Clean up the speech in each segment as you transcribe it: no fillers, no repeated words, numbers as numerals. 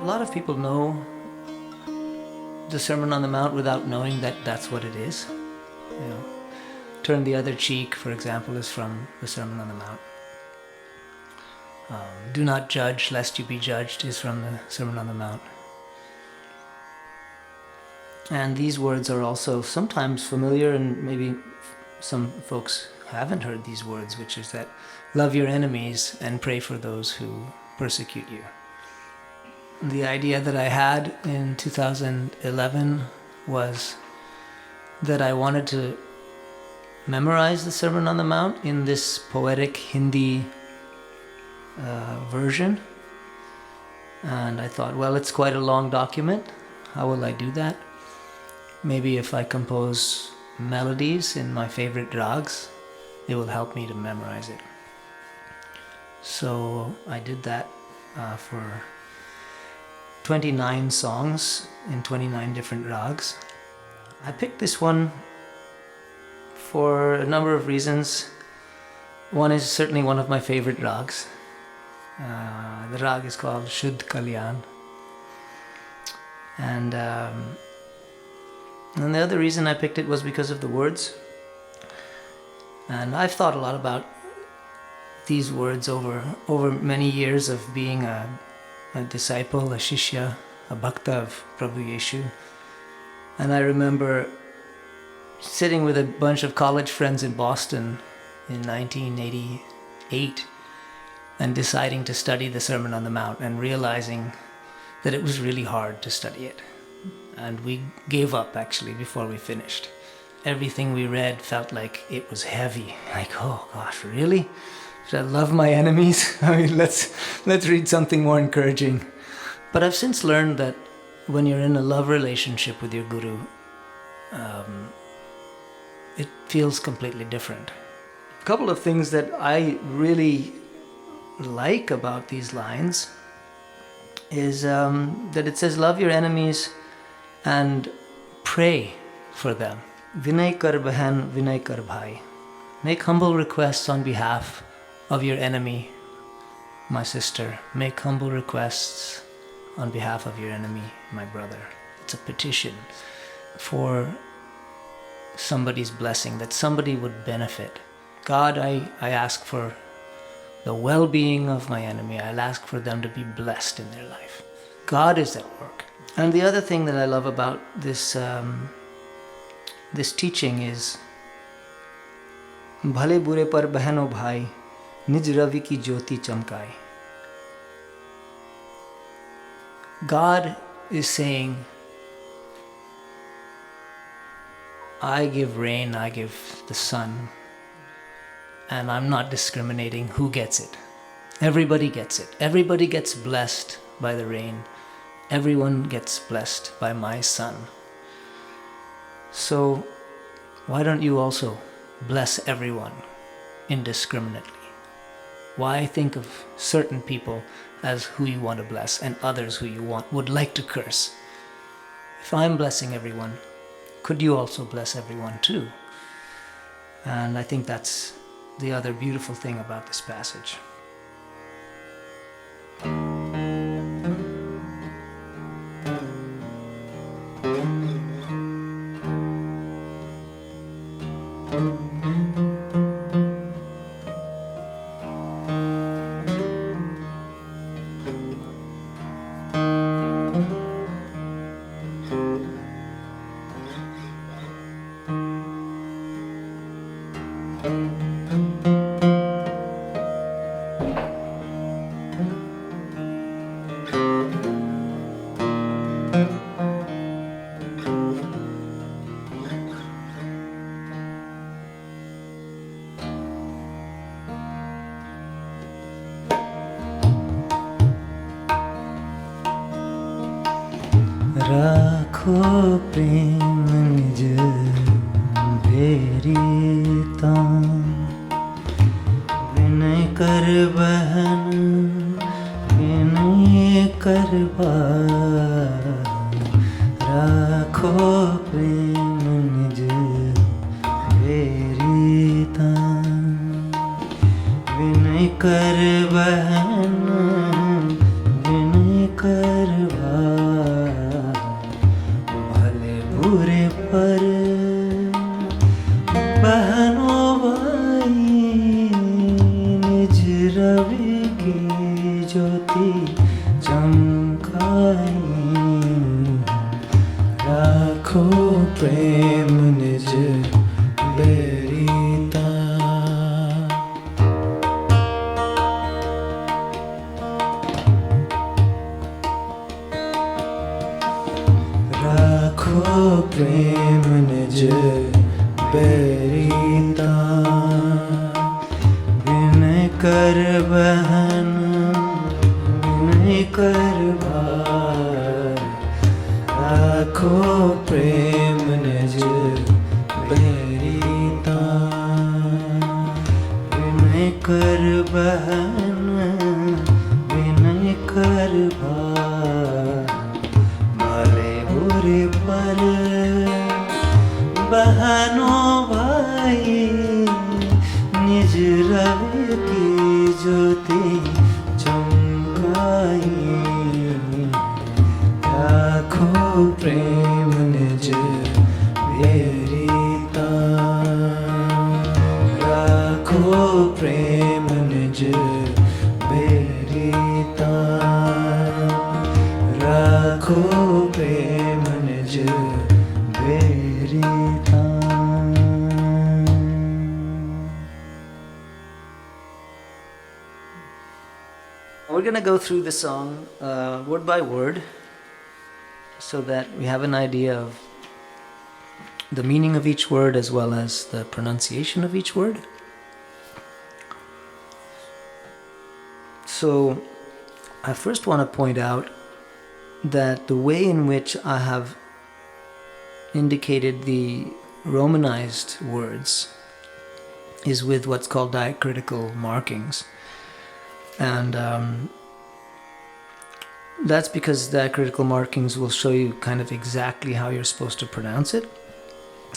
A lot of people know the Sermon on the Mount without knowing that that's what it is. You know, turn the other cheek, for example, is from the Sermon on the Mount. Do not judge lest you be judged is from the Sermon on the Mount. And these words are also sometimes familiar, and maybe some folks haven't heard these words, which is that love your enemies and pray for those who persecute you. The idea that I had in 2011 was that I wanted to memorize the Sermon on the Mount in this poetic Hindi version. And I thought, well, it's quite a long document. How will I do that? Maybe if I compose melodies in my favorite rags, it will help me to memorize it. So I did that for 29 songs in 29 different rags. I picked this one for a number of reasons. One is certainly one of my favorite rags. The rag is called Shuddh Kalyan. And the other reason I picked it was because of the words. And I've thought a lot about these words over many years of being a disciple, a shishya, a bhakta of Prabhu Yeshu. And I remember sitting with a bunch of college friends in Boston in 1988 and deciding to study the Sermon on the Mount and realizing that it was really hard to study it. And we gave up actually before we finished. Everything we read felt like it was heavy. Like, oh gosh, really? Should I love my enemies? I mean, let's read something more encouraging. But I've since learned that when you're in a love relationship with your guru, it feels completely different. A couple of things that I really like about these lines is that it says, love your enemies and pray for them. Vinay kar behan, vinay kar bhai. Make humble requests on behalf of your enemy, my sister. Make humble requests on behalf of your enemy, my brother. It's a petition for somebody's blessing, that somebody would benefit. God, I ask for the well-being of my enemy. I'll ask for them to be blessed in their life. God is at work. And the other thing that I love about this this teaching is bhale bure par behan o bhai, nij ravi ki jyoti chamkai. God is saying, I give rain, I give the sun, and I'm not discriminating who gets it. Everybody gets it. Everybody gets blessed by the rain. Everyone gets blessed by my sun. So why don't you also bless everyone indiscriminately? Why think of certain people as who you want to bless and others who you would like to curse? If I'm blessing everyone, could you also bless everyone too? And I think that's the other beautiful thing about this passage. kho Prem Nij Bairi vinay kar behan vinay kar rakho Prem Nij Bairi vinay kar behan vinay kar bure par bahano vai nij ravi ki jyoti chamkai rakho prem nij bairi Prem Nij Bairi vinay kar behan vinay kar bhale rakho prem nij bairi vinay kar behan vinay kar bhale bure par bahano vai nij ravi ki jyoti chamkai rakho prem nij bairi rakho prem nij bairi rakho prem nij bairi We're going to go through the song word by word so that we have an idea of the meaning of each word as well as the pronunciation of each word. So I first want to point out that the way in which I have indicated the Romanized words is with what's called diacritical markings. And that's because diacritical markings will show you kind of exactly how you're supposed to pronounce it,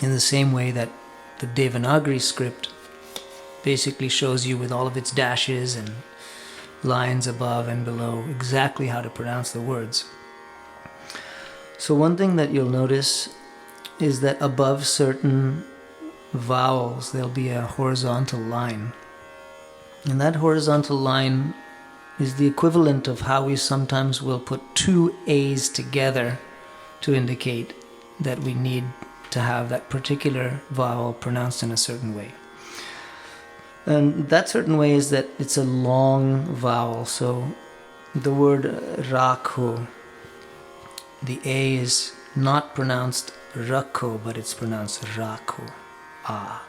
in the same way that the Devanagari script basically shows you with all of its dashes and lines above and below exactly how to pronounce the words. So one thing that you'll notice is that above certain vowels there'll be a horizontal line. And that horizontal line is the equivalent of how we sometimes will put two A's together to indicate that we need to have that particular vowel pronounced in a certain way. And that certain way is that it's a long vowel. So the word rakho, the A is not pronounced rakho, but it's pronounced rakho. Ah.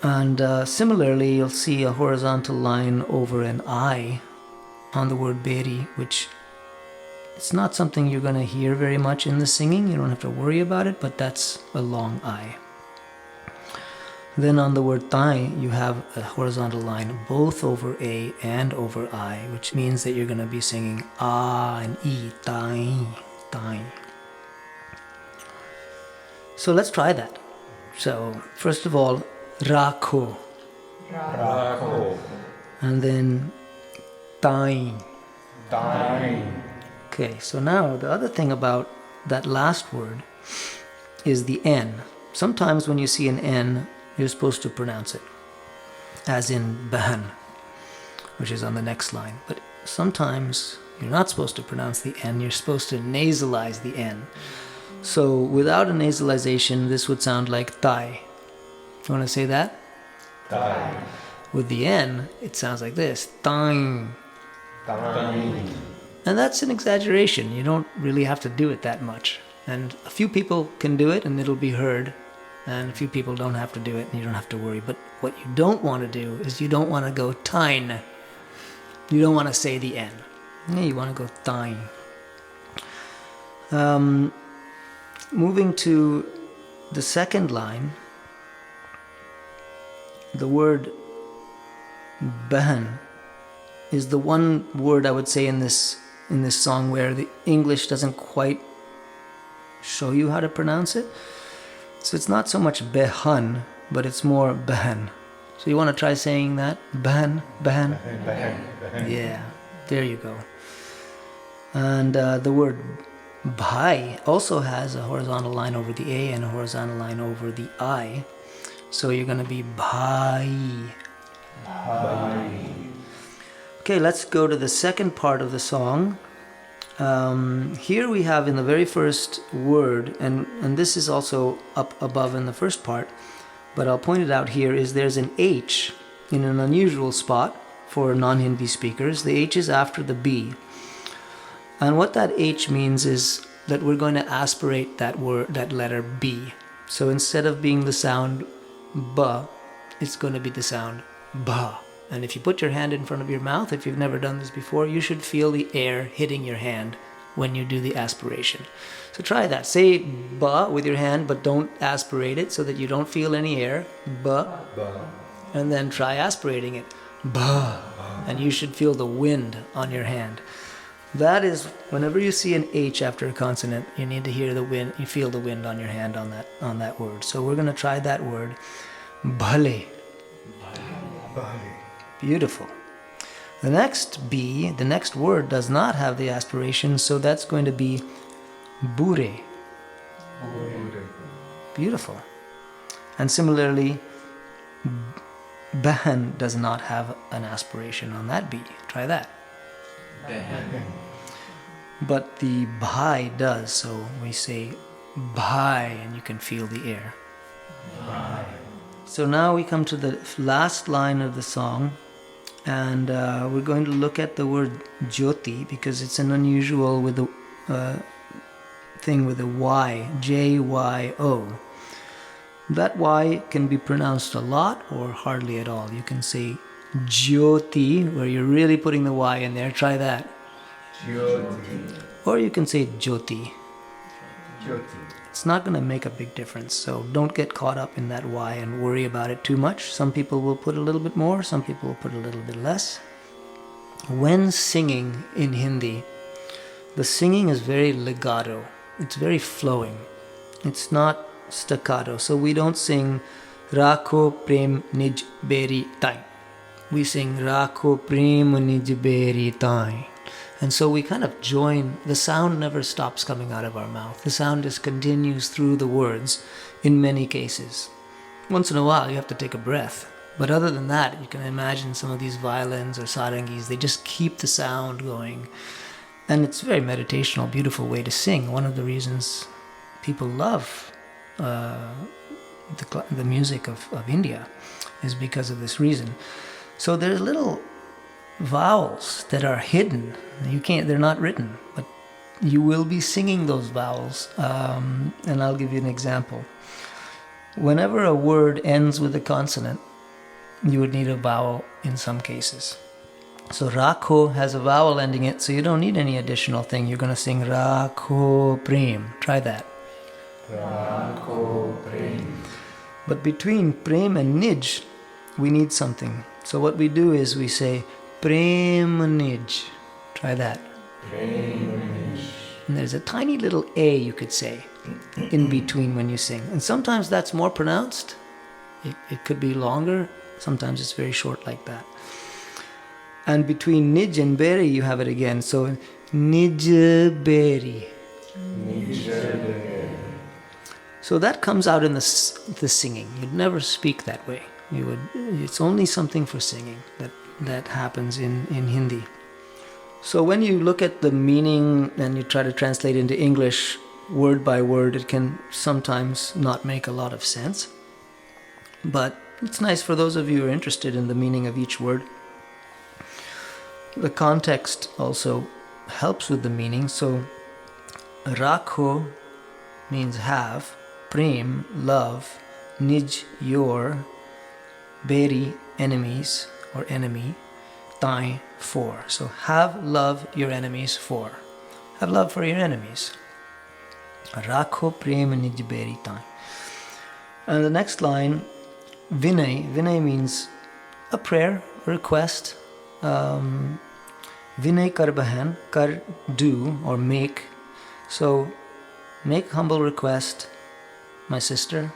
And similarly, you'll see a horizontal line over an I on the word Bairi, which it's not something you're going to hear very much in the singing. You don't have to worry about it, but that's a long I. Then on the word Thai, you have a horizontal line both over A and over I, which means that you're going to be singing A and I, Thai, Thai. So let's try that. So first of all, Rakho. Rakho. And then Thai. Thai. Okay, so now the other thing about that last word is the N. Sometimes when you see an N, you're supposed to pronounce it, as in behan, which is on the next line. But sometimes you're not supposed to pronounce the N, you're supposed to nasalize the N. So without a nasalization, this would sound like Thai. You want to say that? Thai. With the N, it sounds like this, Thai. Thai. And that's an exaggeration. You don't really have to do it that much. And a few people can do it and it'll be heard. And a few people don't have to do it and you don't have to worry. But what you don't want to do is you don't want to go Thine. You don't want to say the N. You want to go Thine. Moving to the second line, the word behan is the one word I would say in this song where the English doesn't quite show you how to pronounce it. So it's not so much behan, but it's more behan. So you want to try saying that? Behan, behan. Behan. Yeah, there you go. And the word Bhai also has a horizontal line over the A and a horizontal line over the I. So you're going to be bhai. Bairi. Okay, let's go to the second part of the song. Here we have in the very first word, and this is also up above in the first part, but I'll point it out here, is there's an H in an unusual spot for non-Hindi speakers. The H is after the B. And what that H means is that we're going to aspirate that word, that letter B. So instead of being the sound ba, it's going to be the sound ba. And if you put your hand in front of your mouth, if you've never done this before, you should feel the air hitting your hand when you do the aspiration. So try that. Say ba with your hand, but don't aspirate it so that you don't feel any air. Ba. Ba. And then try aspirating it. Ba. And you should feel the wind on your hand. That is, whenever you see an H after a consonant, you need to hear the wind, you feel the wind on your hand on that word. So we're going to try that word. Bhale. Bairi. Beautiful. The next B, the next word does not have the aspiration, so that's going to be bure. Beautiful. And similarly, behan does not have an aspiration on that B. Try that. But the bhai does, so we say bhai and you can feel the air. So now we come to the last line of the song, and we're going to look at the word jyoti because it's an unusual with the thing with a Y, J-Y-O. That Y can be pronounced a lot or hardly at all. You can say jyoti, where you're really putting the Y in there. Try that. Jyoti. Or you can say jyoti. Jyoti. It's not going to make a big difference, so don't get caught up in that Y and worry about it too much. Some people will put a little bit more, some people will put a little bit less. When singing in Hindi, the singing is very legato. It's very flowing. It's not staccato. So we don't sing Raag kho Prem Nij Bairi time. We sing Raag kho Prem Nij Bairi time. And so we kind of join, the sound never stops coming out of our mouth. The sound just continues through the words in many cases. Once in a while you have to take a breath. But other than that, you can imagine some of these violins or sarangis, they just keep the sound going. And it's a very meditational, beautiful way to sing. One of the reasons people love the music of India is because of this reason. So there's little vowels that are hidden. They're not written, but you will be singing those vowels. And I'll give you an example. Whenever a word ends with a consonant, you would need a vowel in some cases. So Raag kho has a vowel ending it, so you don't need any additional thing. You're going to sing Raag kho Prem. Try that. Raag kho Prem. But between Prem and Nij, we need something. So what we do is we say Prem Nij. Try that. Prem Nij. And there's a tiny little A you could say in between when you sing. And sometimes that's more pronounced. It could be longer. Sometimes it's very short like that. And between Nij and Bairi, you have it again. So Nij Bairi. Nij. So that comes out in the singing. You'd never speak that way. It's only something for singing that happens in Hindi. So when you look at the meaning and you try to translate into English word by word, it can sometimes not make a lot of sense. But it's nice for those of you who are interested in the meaning of each word. The context also helps with the meaning. So Raag kho means have, Prem, love, Nij, your, Bairi, enemies or enemy, Tai, for. So have love your enemies for. Have love for your enemies. Raag kho Prem Nij Bairi Tai. And the next line, vinay. Vinay means a prayer, a request. Vinay kar behan, kar do or make. So make humble request, my sister,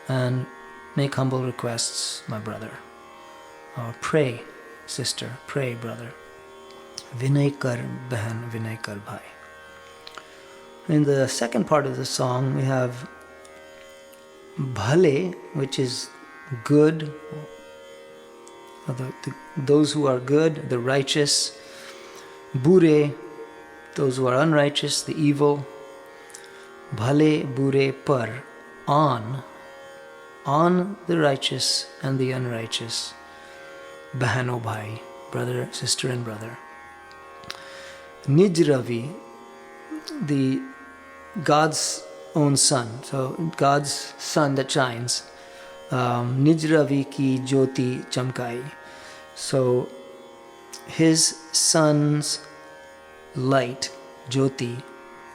and make humble requests, my brother. Or pray, sister, pray, brother. Vinay kar behan, vinay kar bhai. In the second part of the song, we have bhale, which is good, those who are good, the righteous. Bure, those who are unrighteous, the evil. Bhale bure par, on the righteous and the unrighteous. Behan o bhai, brother, sister and brother. Nij ravi, the God's own sun, so God's sun that shines. Nij ravi ki jyoti chamkai, so his sun's light, jyoti,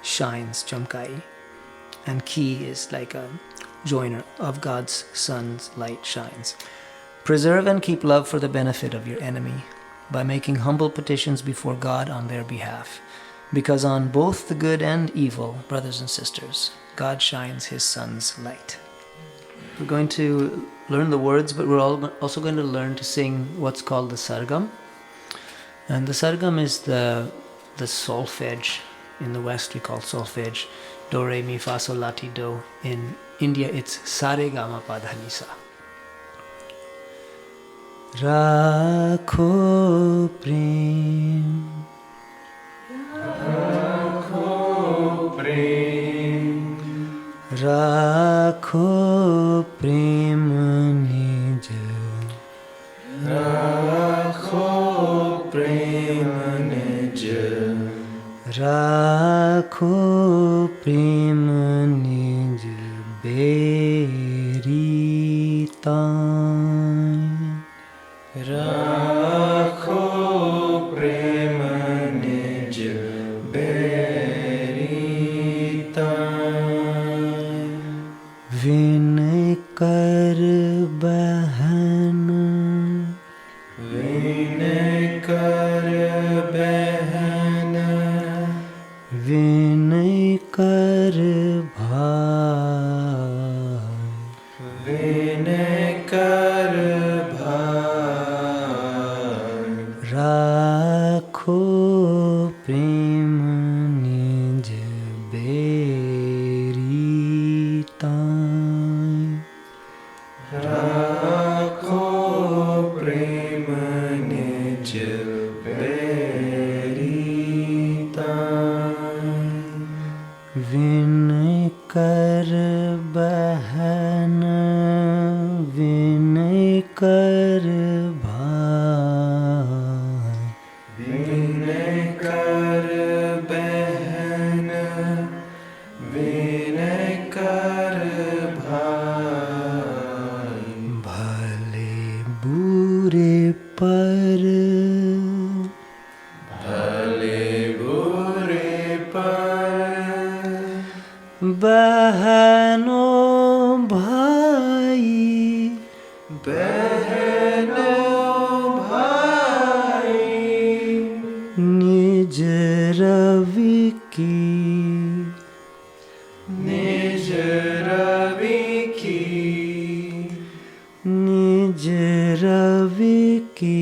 shines, chamkai, and ki is like a joiner of God's sun's light shines. Preserve and keep love for the benefit of your enemy by making humble petitions before God on their behalf, because on both the good and evil, brothers and sisters, God shines his sun's light. We're going to learn the words, but we're also going to learn to sing what's called the sargam. And the sargam is the solfege. In the West we call solfege do, re, mi, fa, sol, la, ti, do. In India it's sa, re, ga, ma, pa, dha, ni, sa. Rakho Prem, Rakho Prem, Rakho Prem Nij, Rakho Prem Nij, Rakho Prem Nij Bairi tan. Rakho Prem Nij Bairi tan. Vinay kar behan, Vinay kar behan, Vinay kar bhai, Vinay kar bhai. Rakho Prem Nij Bairi tan. Rakho Prem Nij Bairi tan. Vinay kar behan, Vinay kar bhai, Vinay kar behan, Vinay kar bhai. bhale bure par, Hale bure par, behano bhai, behano bhai. nij ravi ki, Nij ravi ki, nij ravi ki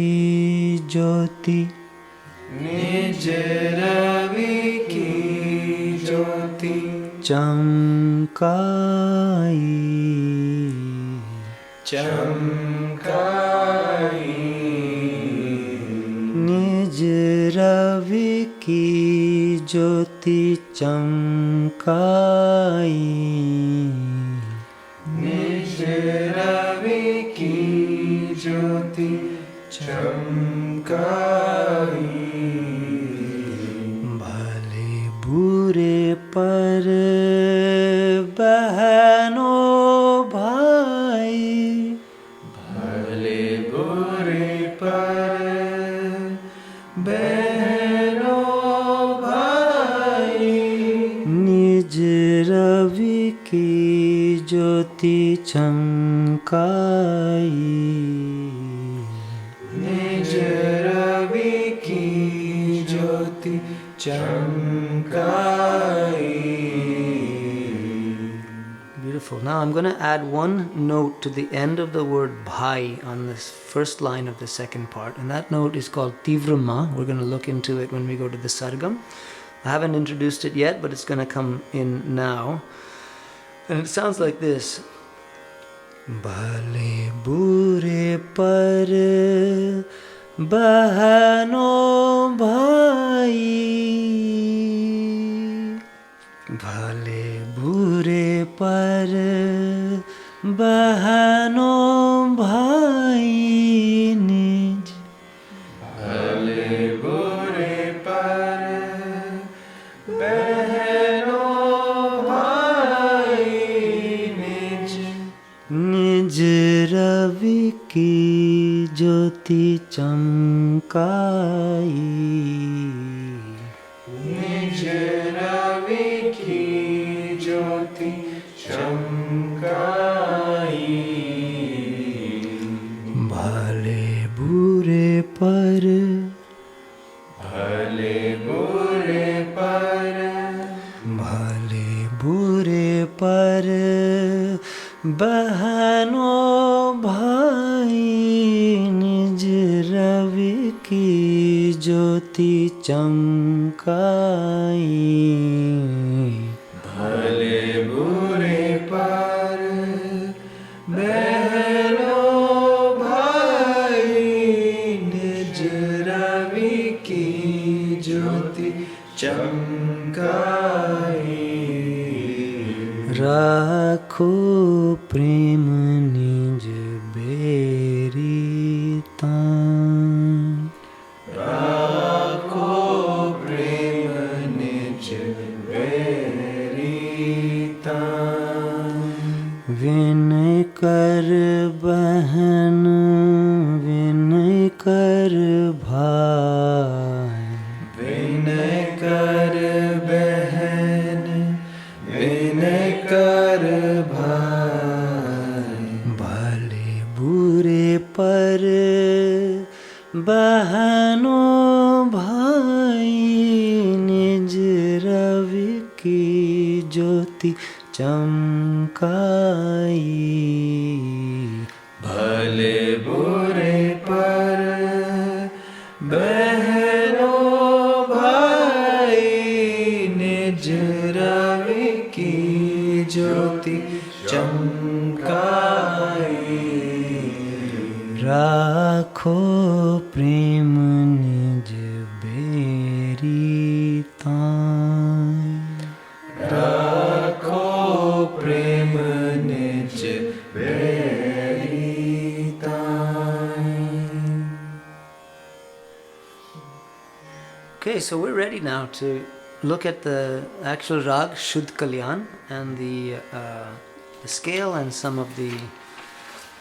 jyoti, Nij ravi ki jyoti. chamkai, Chamkai, nij ravi ki jyoti chamkai, Nij ravi ki jyoti chamkai. bhale bure par behano bhai, Hale bure par, behano bhai. nij ravi ki jyoti chamkai, Nij ravi ki jyoti chamkai. Beautiful. Now I'm going to add one note to the end of the word bhai on this first line of the second part, and that note is called tivrama. We're going to look into it when we go to the sargam. I haven't introduced it yet, but it's going to come in now. And it sounds like this. Bhale bure par behano bhai. Bhale bure par behano bhai nij. Bhale bure par behano bhai nij. निज रवि की ज्योति चमकाई. निज रवि की ज्योति चमकाई. भले बुरे पर भले बुरे पर भले बुरे पर बहनो भाई निज रवि की ज्योति चमकाई. भले बुरे पर बहनो भाई निज रवि की ज्योति चमकाई. राखो प्रेम निज बेरी तान. राखो प्रेम निज बेरी तान. विनय कर बहन विनय कर भाई. विनय कर बहन विनय कर भाई. भले बुरे पर बहनो भाई निज रवि की ज्योति चमकाई. भले बुरे पर बहनो भाई निज रवि की ज्योति चमकाई. राखो प्रेम निज बेरी तान. राखो प्रेम निज बेरी तान. Okay, so we're ready now to look at the actual Raag Shuddh Kalyan and the scale and some of the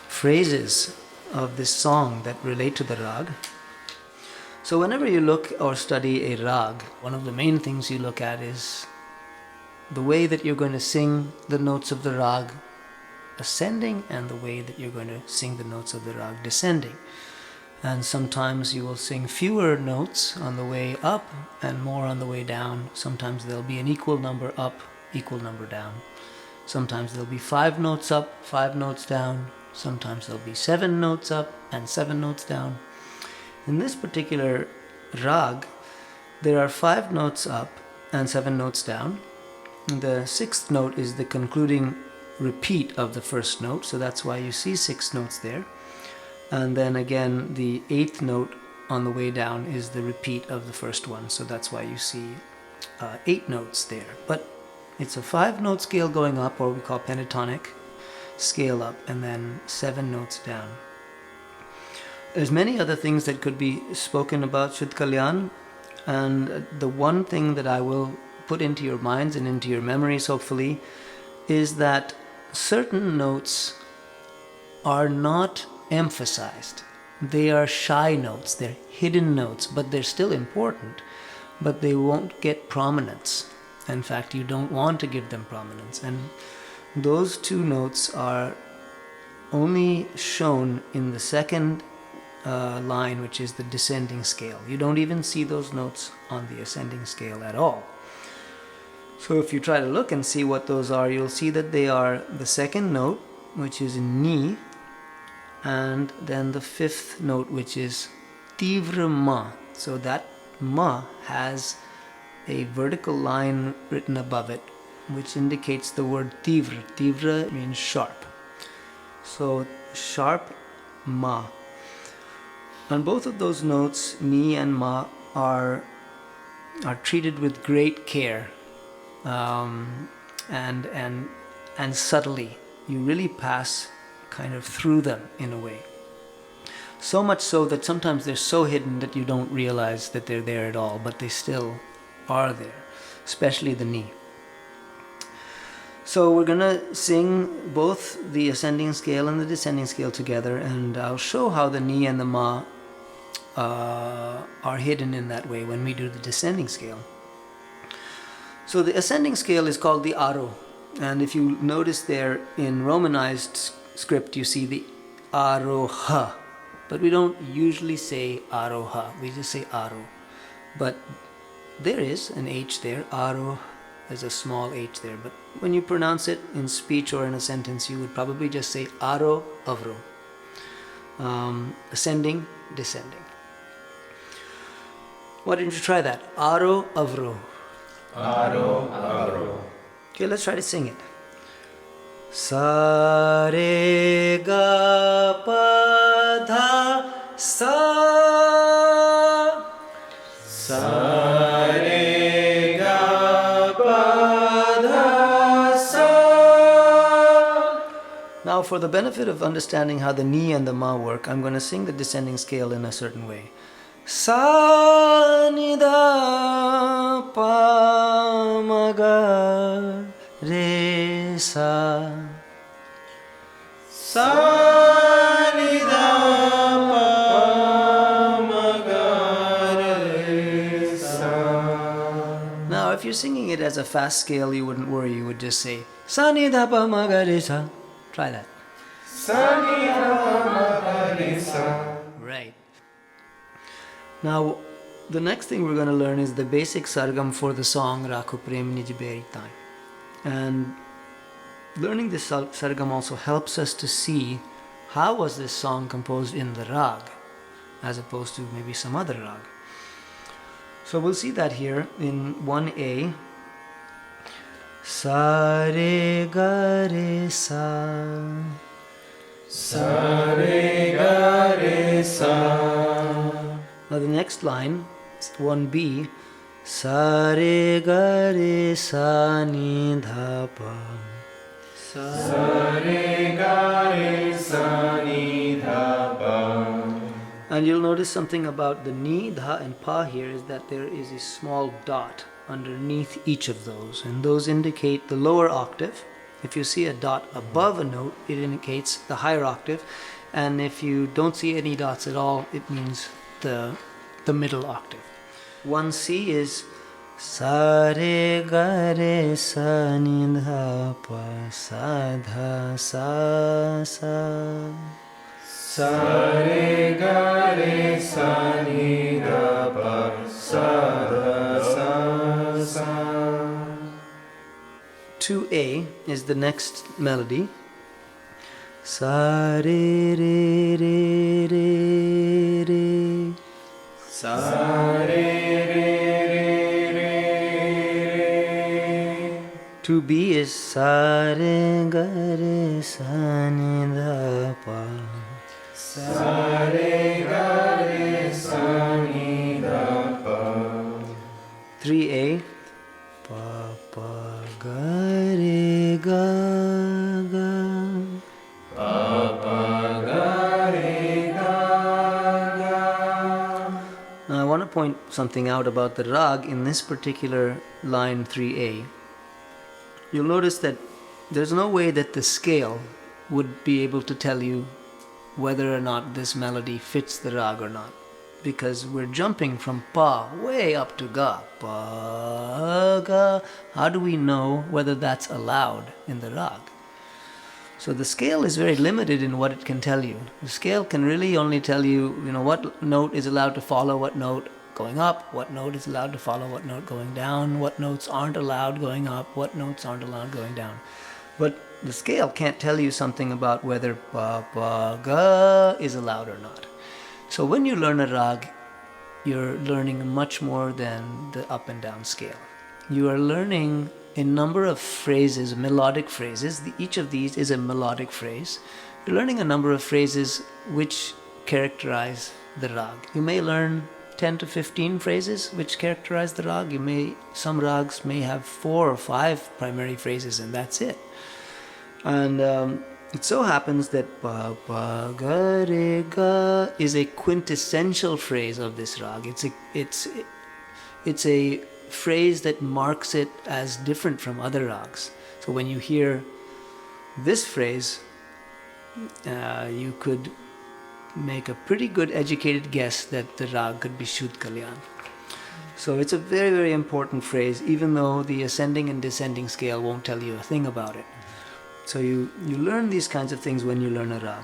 phrases of this song that relate to the Raag. So whenever you look or study a Raag, one of the main things you look at is the way that you're going to sing the notes of the Raag ascending and the way that you're going to sing the notes of the Raag descending. And sometimes you will sing fewer notes on the way up and more on the way down. Sometimes there'll be an equal number up, equal number down. Sometimes there'll be 5 notes up, 5 notes down. Sometimes there'll be 7 notes up and 7 notes down. In this particular Raag, there are 5 notes up and 7 notes down. The 6th note is the concluding repeat of the first note, so that's why you see 6 notes there. And then again, the 8th note on the way down is the repeat of the first one, so that's why you see 8 notes there. But it's a 5-note scale going up, or we call pentatonic scale up, and then 7 notes down. There's many other things that could be spoken about Shuddh Kalyan, and the one thing that I will put into your minds and into your memories, hopefully, is that certain notes are not emphasized. They are shy notes, they're hidden notes, but they're still important, but they won't get prominence. In fact, you don't want to give them prominence. And those 2 notes are only shown in the second line, which is the descending scale. You don't even see those notes on the ascending scale at all. So if you try to look and see what those are, you'll see that they are the second note, which is Ni, and then the 5th note, which is Tivra Ma. So that Ma has a vertical line written above it, which indicates the word tivra. Tivra means sharp. So sharp ma. On both of those notes, ni and ma are treated with great care and subtly. You really pass kind of through them in a way. So much so that sometimes they're so hidden that you don't realize that they're there at all, but they still are there, especially the ni. So we're gonna sing both the ascending scale and the descending scale together, and I'll show how the ni and the ma are hidden in that way when we do the descending scale. So the ascending scale is called the aro, and if you notice there in Romanized script you see the aroha, but we don't usually say aroha, we just say aro. But there is an H there, aro, there's a small H there, but when you pronounce it in speech or in a sentence you would probably just say aro avro. Ascending, descending. Why don't you try that? Aro avro. Aro, aro. Okay, let's try to sing it. Sa re ga pa dha sa. Sa re ga pa dha sa. Now, for the benefit of understanding how the ni and the ma work, I'm going to sing the descending scale in a certain way. Sa ni da pa ma ga re sa. Sa ni da pa ma ga re sa. Now, if you're singing it as a fast scale, you wouldn't worry. You would just say sa ni da pa ma ga re sa. Try that. Sa ni da pa ma ga re sa. Right. Now, the next thing we're going to learn is the basic sargam for the song Raag kho Prem Nij Bairi. And learning this sargam also helps us to see how was this song composed in the Raag as opposed to maybe some other Raag. So we'll see that here in 1A. Sa re ga re sa. Sa re ga re sa. Now the next line, 1B, sa re ga re sa ni dha pa. Sa re ga re sa ni dha pa. And you'll notice something about the ni, dha and pa here is that there is a small dot underneath each of those, and those indicate the lower octave. If you see a dot above a note, it indicates the higher octave, and if you don't see any dots at all, it means the middle octave. 1C is sa re ga re sa ni dha pa sa dha sa sa. Sa re ga re sa ni dha pa sa dha sa sa. 2A is the next melody. Sa re re re re re. Sa re re re re. 2B is sa re ga re sa ni dha pa. Sa re ga re sa ni dha pa. 3A, pa pa ga re ga ga. Pa pa ga re ga ga. Now I want to point something out about the Raag in this particular line 3A. You'll notice that there's no way that the scale would be able to tell you whether or not this melody fits the Raag or not, because we're jumping from pa way up to ga. Pa ga. How do we know whether that's allowed in the Raag? So the scale is very limited in what it can tell you. The scale can really only tell you, what note is allowed to follow what note going up, what note is allowed to follow what note going down, what notes aren't allowed going up, what notes aren't allowed going down. But the scale can't tell you something about whether pa pa ga is allowed or not. So when you learn a Raag, you're learning much more than the up and down scale. You are learning a number of phrases, melodic phrases. Each of these is a melodic phrase. You're learning a number of phrases which characterize the Raag. You may learn 10 to 15 phrases which characterize the Raag. Some Raags may have 4 or 5 primary phrases, and that's it. And it so happens that pa pa ga re ga is a quintessential phrase of this Raag. It's a phrase that marks it as different from other Raags. So when you hear this phrase, you could make a pretty good educated guess that the Raag could be Shuddh Kalyan. So it's a very, very important phrase, even though the ascending and descending scale won't tell you a thing about it. So you learn these kinds of things when you learn a Raag.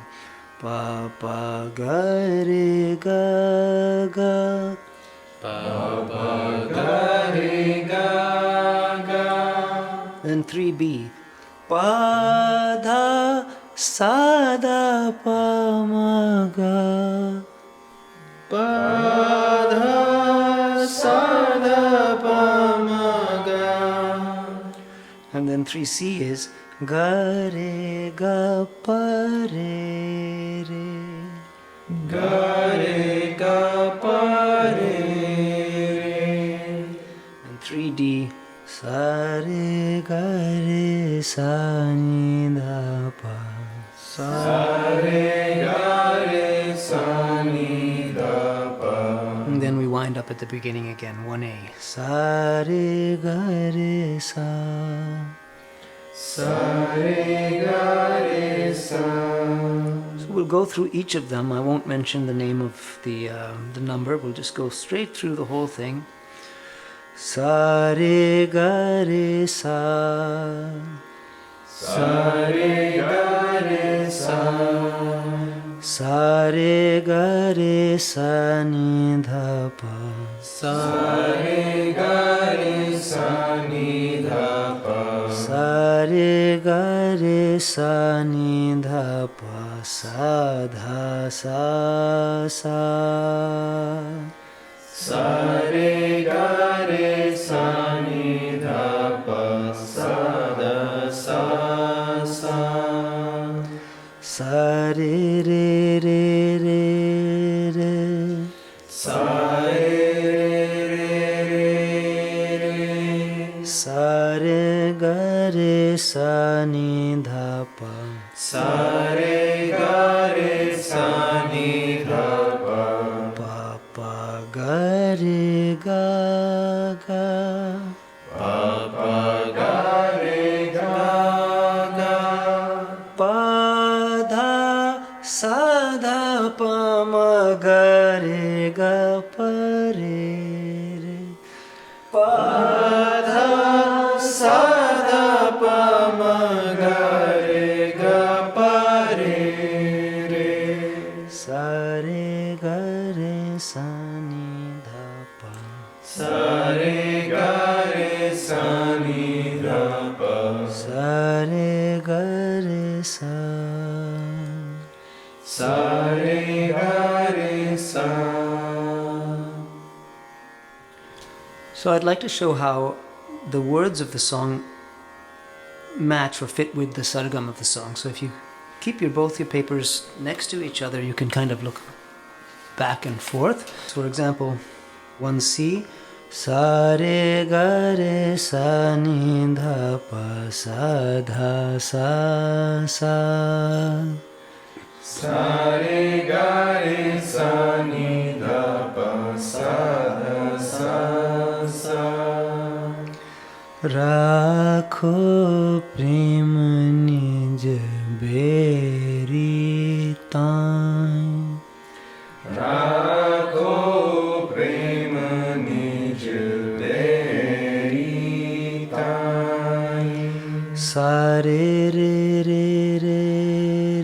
Pa pa ga re ga ga. Pa pa ga re ga ga. Then 3B. Pa dha sa da pa ma ga. Pa dha sa da pa ma ga. And then 3C is ga re ga pa re re. Ga re ga pa re re. And 3D sa re ga re sa ni da pa. Sa re ga re sa ni da pa. And then we wind up at the beginning again, 1A. Sa re ga re sa. Sa re ga re sa. So we'll go through each of them. I won't mention the name of the number. We'll just go straight through the whole thing. Sa re ga re sa. Sa re ga re sa. Sa re ga re sa ni dha pa. Sa re ga re sa ni dha pa. Sa re ga re sa ni dha pa. Sa dha sa sa. Sa re ga re sa ni dha pa. Sa dha sa sa. Sa re re re re re. Sa re re re. Sa re ga re sa ni dha pa. Sa re ga re sa ni dha pa. Pa pa ga re ga ga. Pa pa ga re ga ga. Pa dha sa dha pa ma ga re ga pa re re. Pa dha sa dha pa ma ga re ga pa re re. Sa re ga re sa ni dha pa. Sa re ga re sa ni dha pa. Sa re ga re sa. Sa re ga re sa. So I'd like to show how the words of the song match or fit with the sargam of the song. So if you keep both your papers next to each other, you can kind of look back and forth. So for example, 1C. Sa re ga re sa ni dha pa. Sa dha sa sa. Sa re ga re sa ni dha pa. Sa dha sa sa. Rakho Prem Nij Bairi tain. Rakho Prem Nij Bairi tain. Sa re re re re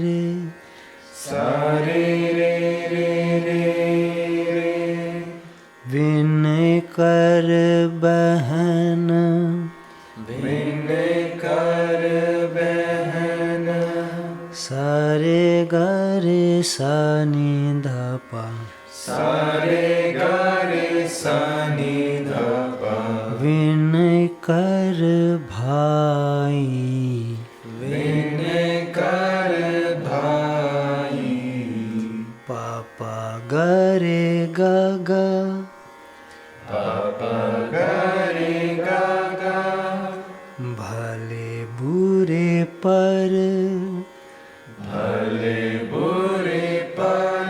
re. Sa re re re re. Vinay kar behan. Vinay kar behan. Sa re ga re sa ni dha pa. sa re ga re sa ni dha pa. vinay kar bhai, vinay kar bhai. papa ga re ga ga, papa ga re ga ga. bhale bure par, bhale bure par.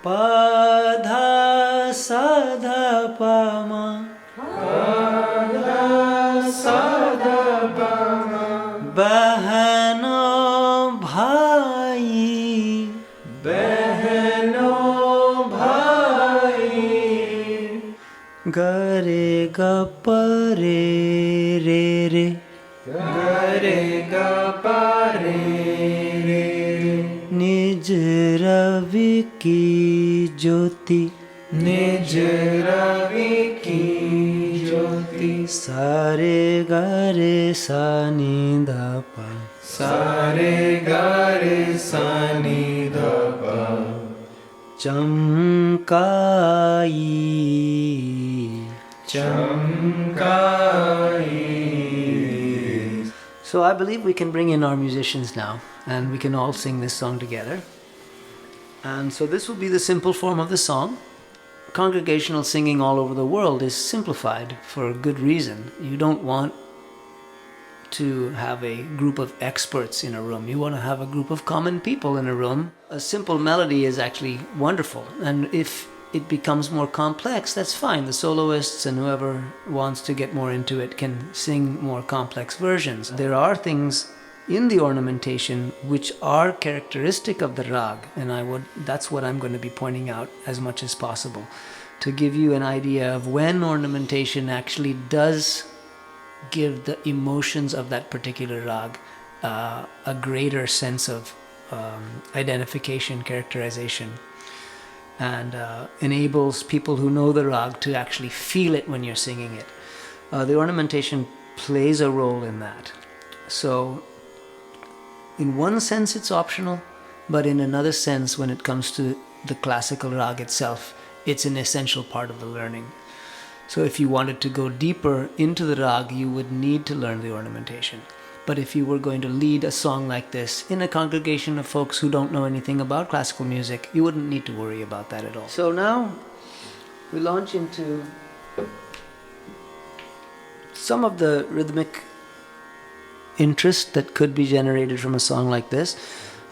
padha sadha pama, padha sadha pama. bahano bhai, behno bhai. gare ga pare re re, ga re ga pa re re. निज रवि की ज्योति, निज रवि की ज्योति. सारे गारे सा नी धा पा, सा रे गा रे सा नि धा पा. चमकाई. chamkai. So I believe we can bring in our musicians now and we can all sing this song together. And so this will be the simple form of the song. Congregational singing all over the world is simplified for a good reason. You don't want to have a group of experts in a room. You want to have a group of common people in a room. A simple melody is actually wonderful. And if it becomes more complex, that's fine. The soloists and whoever wants to get more into it can sing more complex versions. There are things in the ornamentation which are characteristic of the Raag, and that's what I'm going to be pointing out as much as possible, to give you an idea of when ornamentation actually does give the emotions of that particular Raag a greater sense of identification, characterization, and enables people who know the Raag to actually feel it when you're singing it. The ornamentation plays a role in that. So in one sense it's optional, but in another sense, when it comes to the classical Raag itself, it's an essential part of the learning. So if you wanted to go deeper into the Raag, you would need to learn the ornamentation. But if you were going to lead a song like this in a congregation of folks who don't know anything about classical music, you wouldn't need to worry about that at all. So now we launch into some of the rhythmic interest that could be generated from a song like this,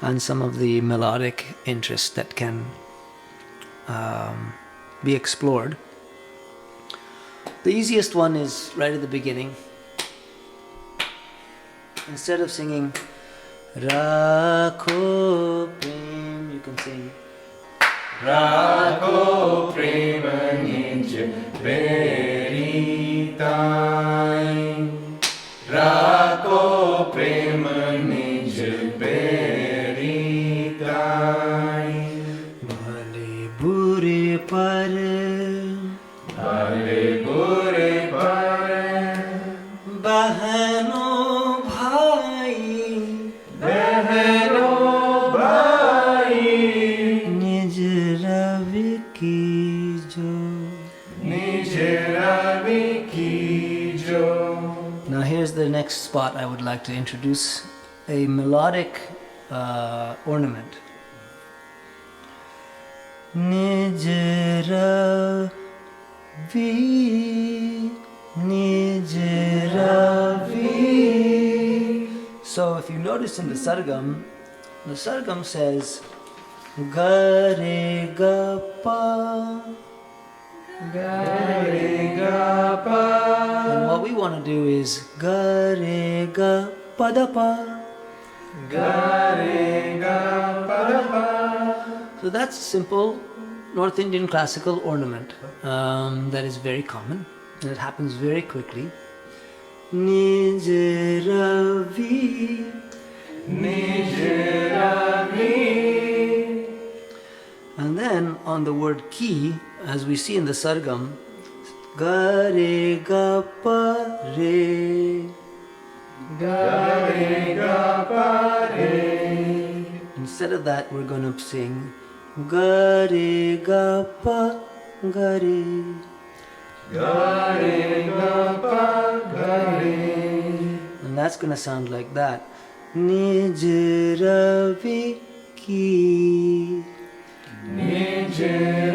and some of the melodic interest that can be explored. The easiest one is right at the beginning. Instead of singing Raag kho Prem, you can sing Raag kho Prem Nij Bairi. Raag kho Prem Nij Bairi. bhale bure par, bhale bure par. bahano bhai, behno bhai. nij ravi ki jo. Nij ravi ki jo. Now here's the next spot I would like to introduce a melodic ornament. Nij ravi, nij ravi. So if you notice in the sargam says ga re ga pa. Ga re ga pa. And what we want to do is ga re ga pa da pa. Ga re ga pa da pa. So that's simple North Indian classical ornament that is very common and it happens very quickly. Nij ravi, Nij ravi. and then on the word ki, as we see in the sargam, ga re ga pa re. Ga re ga pa re. Instead of that, we're going to sing ga re ga pa ga re. Ga re ga pa ga re. And that's going to sound like that. Nij ravi ki. Nij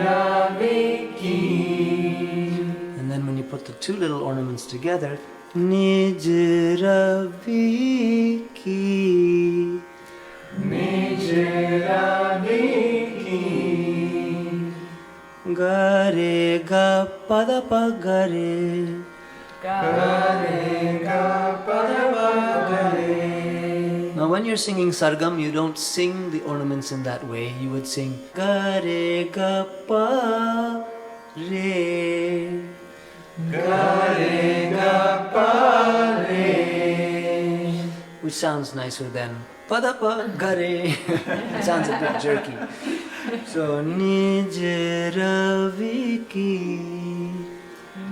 ravi ki. And then when you put the two little ornaments together, Nij ravi ki. Nij ravi ki. Ga re ga pa da pa ga re. Ga re ga pa da pa ga re. Now when you're singing sargam, you don't sing the ornaments in that way. You would sing ga re ga pa re. Ga re ga pa re. Which sounds nicer than pa da pa ga re. It sounds a bit jerky. So Nij ravi ki.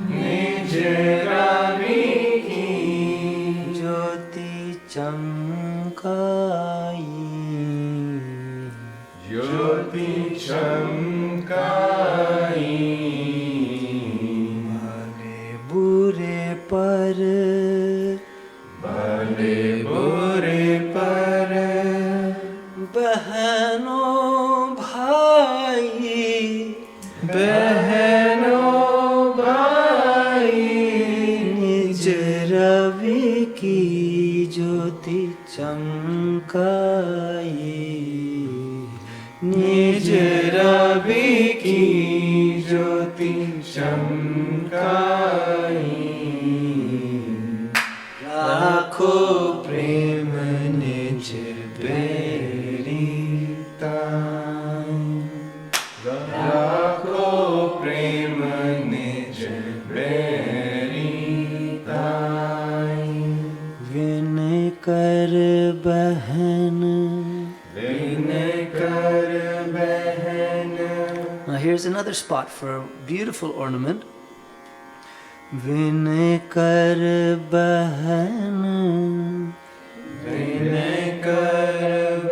Nij ravi ki. Jyoti chamkai. Jyoti chamkai. Bhale bure par. Bhale bure par. Behano bhai. Behano bhai. Nij ravi ki jyoti chamkai. Nij ravi ki jyoti chamkai. Rakho prem nij bairi tan. Rakho prem nij bairi tan. Vinay kar behan. Vinay kar behan. Now here's another spot for a beautiful ornament. Vinay kar behan. Vinay kar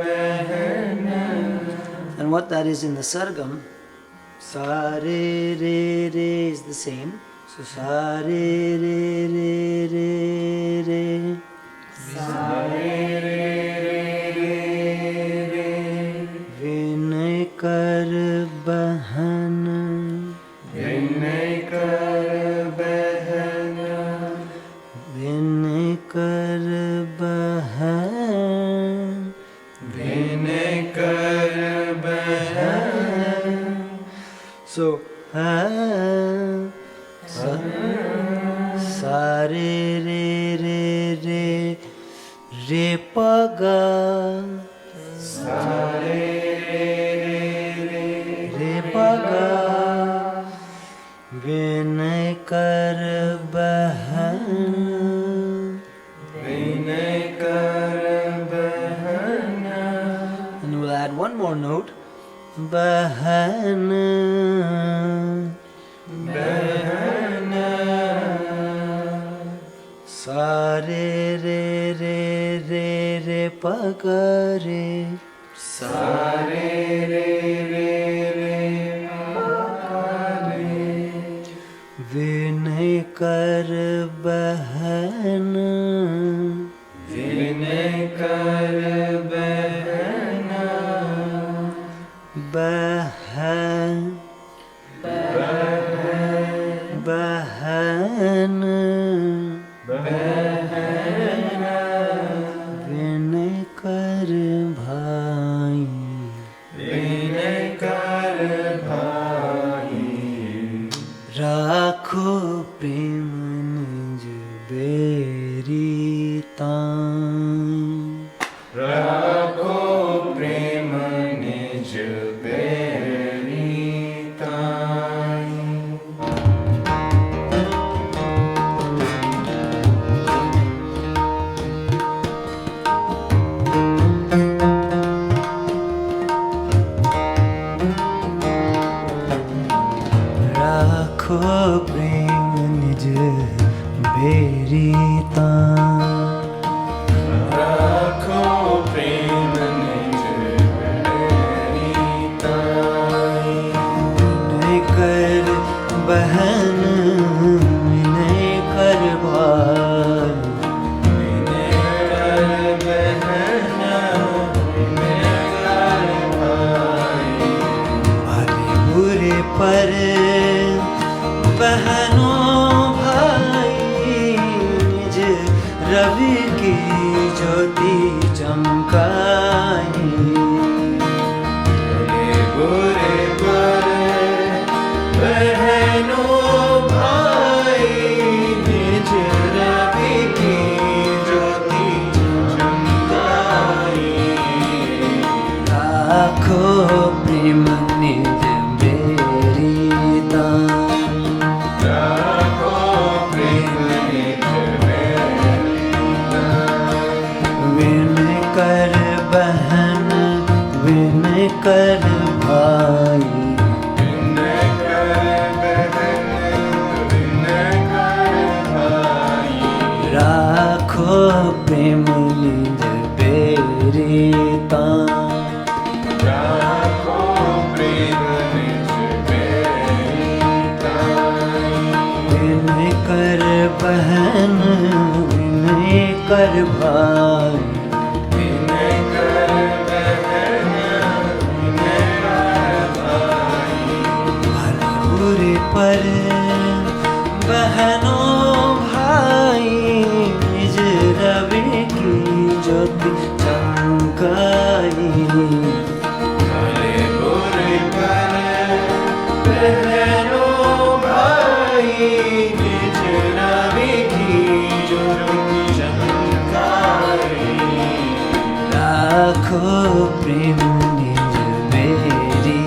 behan. And what that is in the sargam, sa re re re is the same. So sa re re re re re. Sa re re re re. Vinay kar behan. Vinay kar behan. Vinay kar behan. Vinay kar behan. So sa re re re re re pa ga. Sa re re re Re pa ga. Vinay kar behan. Vinay kar behan. And we'll add one more note. Behan. Behan. Sa re re re re re pa ga re. Sa re re re re pa re. Vinay kar behan. Vinay kar behan. Behan. Behan. Behan. Behan. Vinay kar bhai. Vinay kar bhai. Rakho prem nij bairi tan. Rakho prem nij bairi tan. Rakho prem nij bairi tan. Rakho prem चमकाई। भले बुरे पर बहनों भाई, निज रवि की ज्योति चमकाई। लाखों प्रेम निज berry दान, लाखों प्रेम निज बेरी दान। विन कर बहन विन कर भाई, विनय कर बहन, विनय कर भाई। राखो प्रेम निज बेरी तान। राखो प्रेम निज बेरी तान। विनय कर बहन विनय कर भाई, विनय कर बहन, विनय कर भाई। भले बुरे पर बहनों भाई, निज रवि की ज्योति चमकाई। भले बुरे पर बहनों भाई, निज रवि की ज्योति चमकाई। लाखों प्रेम निज बेरी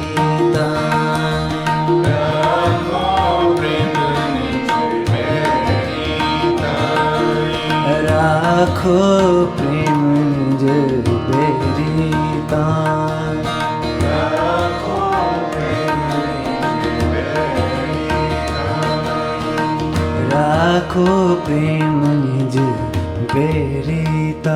दान, राखो प्रेम निज बेरी दान। राखो प्रेम निज बेरी दान। राखो प्रेम निज बेरी दान। राखो प्रेम निज बेरी दान।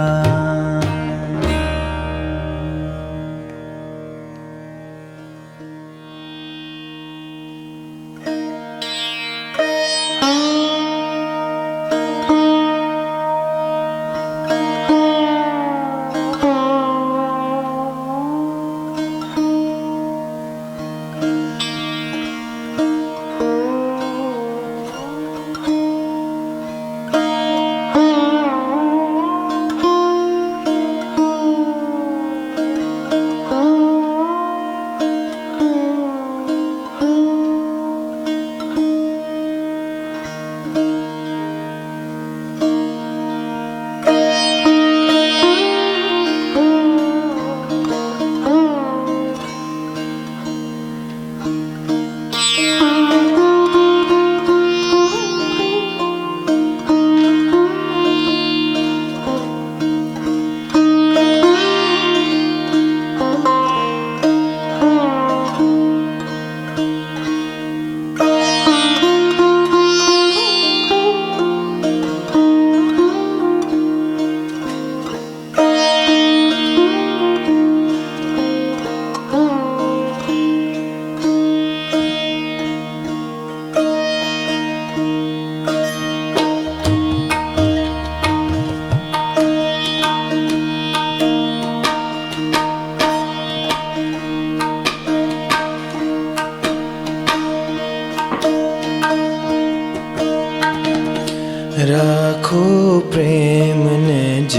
राखो प्रेम निज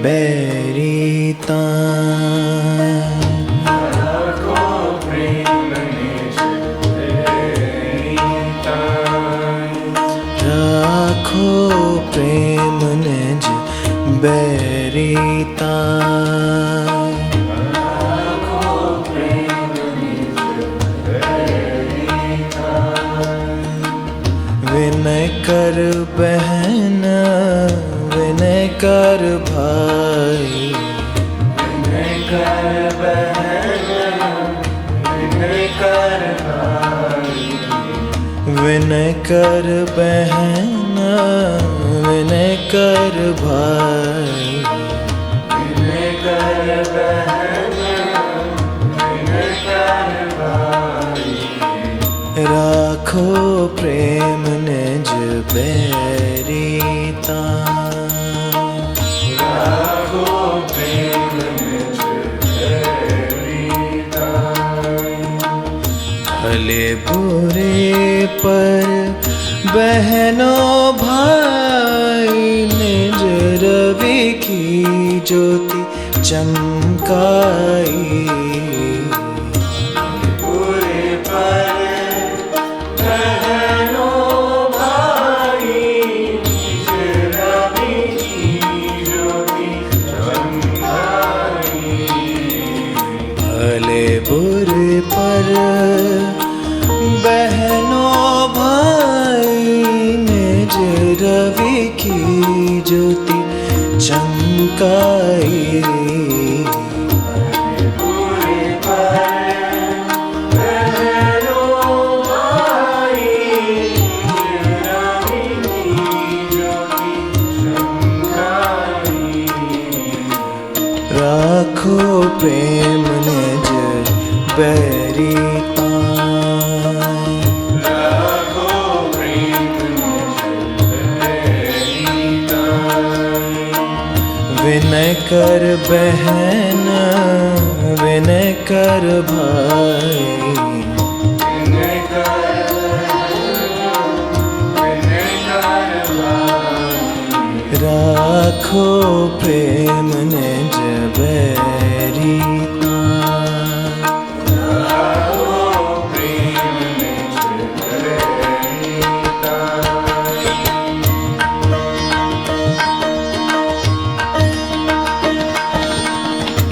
बैरी तान। राखो प्रेम निज बैरी तान। राखो प्रेम निज बैरी तान। राखो प्रेम निज बैरी तान। विनय कर बहन विनय कर भाई, विनय कर बहन विनय कर भाई। विनय कर बहन विनय कर भाई। विनय कर बहन विनय कर भाई। राखो प्रेम निज बैरी तान। राखो प्रेम निज बैरी तान। भले बुरे पर बहनों भाई, निज रवि की ज्योति चमकाई। पूरे पर बहनों भाई, निज रवि की ज्योति चमकाई। भले बुरे पर बहनों भाई, निज रवि की ज्योति चमकाई। पूरे पर बहनों भाई, निज रवि की ज्योति चमकाई। राखो प्रेम निज बैरी ताई। राखो प्रेम निज बैरी ताई। विनय कर बहन, विनय कर भाई। विनय कर बहन, विनय कर भाई। राखो प्रेम निज बैरी ताई। राखो प्रेम निज बैरी ताई।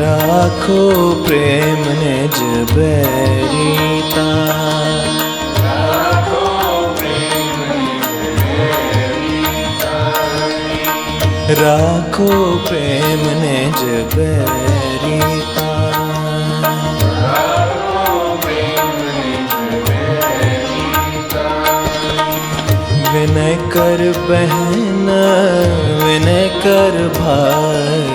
राखो प्रेम निज बैरी ताई। राखो प्रेम निज बैरी ताई। राखो प्रेम निज बैरी ताई। राखो प्रेम निज बैरी ताई। विनय कर बहन, विनय कर भाई।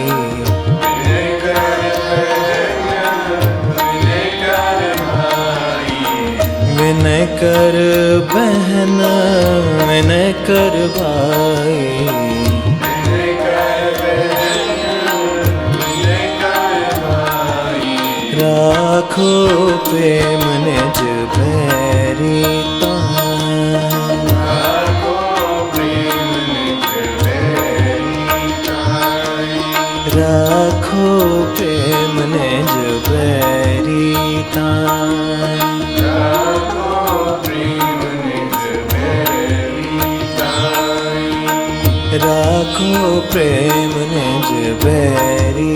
विनय कर बहन, विनय कर भाई। विनय कर बहन, विनय कर भाई। राखो प्रेम निज बैरी ताई। राखो प्रेम निज बैरी ताई। राखो प्रेम निज बैरी ताई। राखो प्रेम निज बैरी ताई। राखो प्रेम निज बैरी